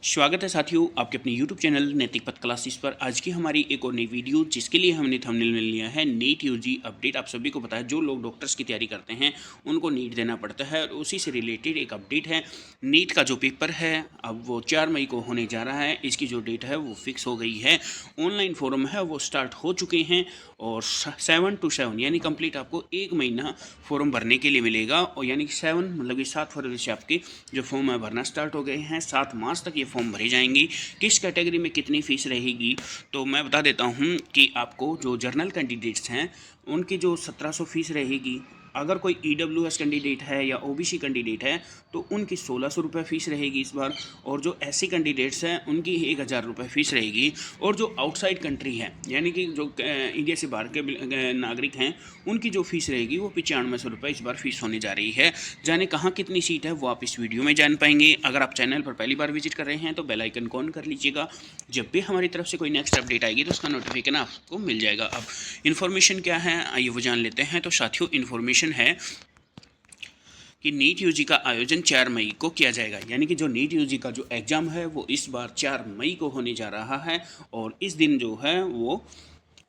स्वागत है साथियों आपके अपने YouTube चैनल नैतिक पथ क्लासेस पर। आज की हमारी एक और नई वीडियो जिसके लिए हमने थंबनेल में लिया है नीट यूजी अपडेट। आप सभी को पता है जो लोग डॉक्टर्स की तैयारी करते हैं उनको नीट देना पड़ता है और उसी से रिलेटेड एक अपडेट है। नीट का जो पेपर है अब वो 4 मई को होने जा रहा है। इसकी जो डेट है वो फिक्स हो गई है। ऑनलाइन फॉर्म है वो स्टार्ट हो चुके हैं और 7 to 7 यानी कंप्लीट आपको 1 महीना फॉर्म भरने के लिए मिलेगा। और यानी कि 7 मतलब कि 7 फरवरी से आपके जो फॉर्म है भरना स्टार्ट हो गए हैं। 7 मार्च तक ये फॉर्म भरे जाएंगे। किस कैटेगरी में कितनी फ़ीस रहेगी तो मैं बता देता हूं कि आपको जो जर्नल कैंडिडेट्स हैं उनकी जो 1700 फीस रहेगी। अगर कोई EWS कैंडिडेट है या OBC कैंडिडेट है तो उनकी 1600 रुपये फ़ीस रहेगी इस बार। और जो SC कैंडिडेट्स हैं उनकी 1000 रुपये फ़ीस रहेगी। और जो आउटसाइड कंट्री है यानी कि जो इंडिया से बाहर के नागरिक हैं उनकी जो फ़ीस रहेगी वो 9500 रुपये इस बार फ़ीस होने जा रही है। जाने कहाँ कितनी सीट है वो आप इस वीडियो में जान पाएंगे। अगर आप चैनल पर पहली बार विजिट कर रहे हैं तो बेल आइकन को ऑन कर लीजिएगा। जब भी हमारी तरफ से कोई नेक्स्ट अपडेट आएगी तो उसका नोटिफिकेशन आपको मिल जाएगा। अब इन्फॉर्मेशन क्या है आइए वो जान लेते हैं। तो साथियों इन्फॉर्मेशन है कि नीट यूजी का आयोजन 4 मई को किया जाएगा। यानी कि जो नीट यूजी का जो एग्ज़ाम है वो इस बार 4 मई को होने जा रहा है और इस दिन जो है वो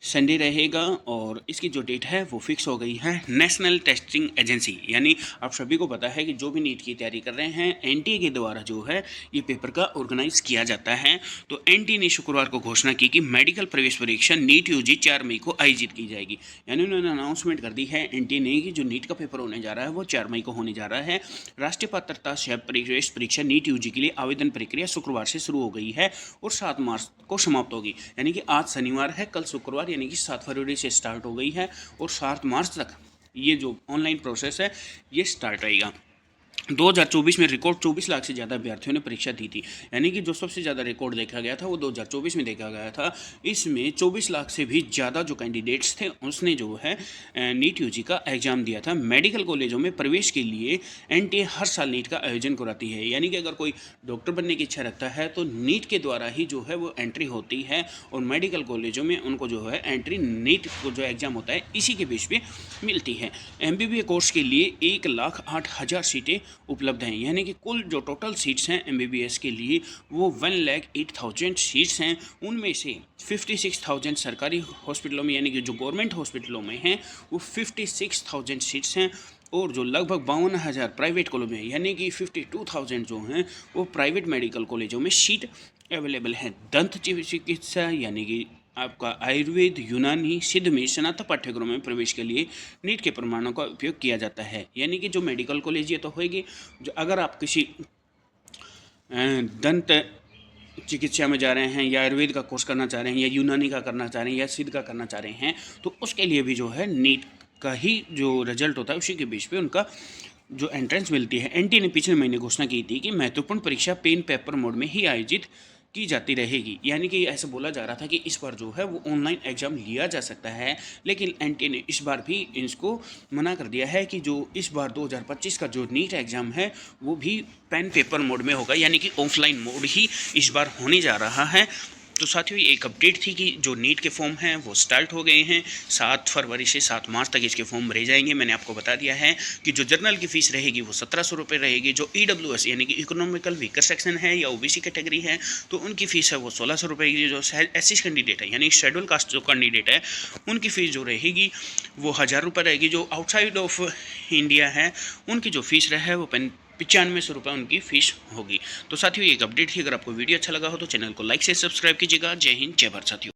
संडे रहेगा और इसकी जो डेट है वो फिक्स हो गई है। नेशनल टेस्टिंग एजेंसी यानी आप सभी को पता है कि जो भी नीट की तैयारी कर रहे हैं NTA के द्वारा जो है ये पेपर का ऑर्गेनाइज किया जाता है। तो NTA ने शुक्रवार को घोषणा की कि मेडिकल प्रवेश परीक्षा नीट यूजी 4 मई को आयोजित की जाएगी। यानी उन्होंने अनाउंसमेंट कर दी है NTA ने कि जो नीट का पेपर होने जा रहा है वो 4 मई को होने जा रहा है। राष्ट्रीय पात्रता सह प्रवेश परीक्षा नीट यूजी के लिए आवेदन प्रक्रिया शुक्रवार से शुरू हो गई है और 7 मार्च को समाप्त होगी। यानी कि आज शनिवार है, कल शुक्रवार यानी कि 7 फरवरी से स्टार्ट हो गई है और 7 मार्च तक ये जो ऑनलाइन प्रोसेस है ये स्टार्ट रहेगा। 2024 में रिकॉर्ड 24 लाख से ज़्यादा अभ्यर्थियों ने परीक्षा दी थी। यानी कि जो सबसे ज़्यादा रिकॉर्ड देखा गया था वो 2024 में देखा गया था। इसमें 24 लाख से भी ज़्यादा जो कैंडिडेट्स थे उसने जो है नीट यूजी का एग्ज़ाम दिया था। मेडिकल कॉलेजों में प्रवेश के लिए NTA हर साल नीट का आयोजन कराती है। यानी कि अगर कोई डॉक्टर बनने की इच्छा रखता है तो नीट के द्वारा ही जो है वो एंट्री होती है और मेडिकल कॉलेजों में उनको जो है एंट्री नीट को जो एग्ज़ाम होता है इसी के बेस पे मिलती है। MBBS कोर्स के लिए 1,08,000 सीटें उपलब्ध हैं। यानी कि कुल जो टोटल सीट्स हैं MBBS के लिए वो 1,08,000 सीट्स हैं। उनमें से 56,000 सरकारी हॉस्पिटलों में यानी कि जो गवर्नमेंट हॉस्पिटलों में हैं वो 56,000 सीट्स हैं और जो लगभग 52,000 प्राइवेट कॉलेज में यानी कि 52,000 जो हैं वो प्राइवेट मेडिकल कॉलेजों में सीट अवेलेबल हैं। दंत चिकित्सा यानी कि आपका आयुर्वेद, यूनानी, सिद्ध में स्नातक पाठ्यक्रम में प्रवेश के लिए नीट के प्रमाणों का उपयोग किया जाता है। यानी कि जो मेडिकल कॉलेज ये तो होगी, जो अगर आप किसी दंत चिकित्सा में जा रहे हैं या आयुर्वेद का कोर्स करना चाह रहे हैं या यूनानी का करना चाह रहे हैं या सिद्ध का करना चाह रहे हैं तो उसके लिए भी जो है नीट का ही जो रिजल्ट होता है उसी के बेस पे उनका जो एंट्रेंस मिलती है। NTA ने पिछले महीने घोषणा की थी कि महत्वपूर्ण परीक्षा पेन पेपर मोड में ही आयोजित की जाती रहेगी। यानी कि ऐसा बोला जा रहा था कि इस बार जो है वो ऑनलाइन एग्ज़ाम लिया जा सकता है, लेकिन NTA ने इस बार भी इसको मना कर दिया है कि जो इस बार 2025 का जो नीट एग्ज़ाम है वो भी पेन पेपर मोड में होगा। यानी कि ऑफलाइन मोड ही इस बार होने जा रहा है। तो साथियों ये एक अपडेट थी कि जो नीट के फॉर्म हैं वो स्टार्ट हो गए हैं। 7 फरवरी से 7 मार्च तक इसके फॉर्म भरे जाएंगे। मैंने आपको बता दिया है कि जो जर्नल की फ़ीस रहेगी वो 1700 रुपये रहेगी। जो EWS यानी कि इकोनॉमिकल वीकर सेक्शन है या OBC कैटेगरी है तो उनकी फ़ीस है वो 1600 रुपये की। जो SC कैंडिडेट है यानी शेड्यूल कास्ट जो कैंडिडेट है उनकी फ़ीस जो रहेगी वो 1000 रुपये रहेगी। जो आउटसाइड ऑफ इंडिया है उनकी जो फ़ीस है वो 9500 रुपये उनकी फ़ीस होगी। तो साथियों एक अपडेट थी। अगर आपको वीडियो अच्छा लगा हो तो चैनल को लाइक से सब्सक्राइब कीजिएगा। जय हिंद, जय भारत साथियों।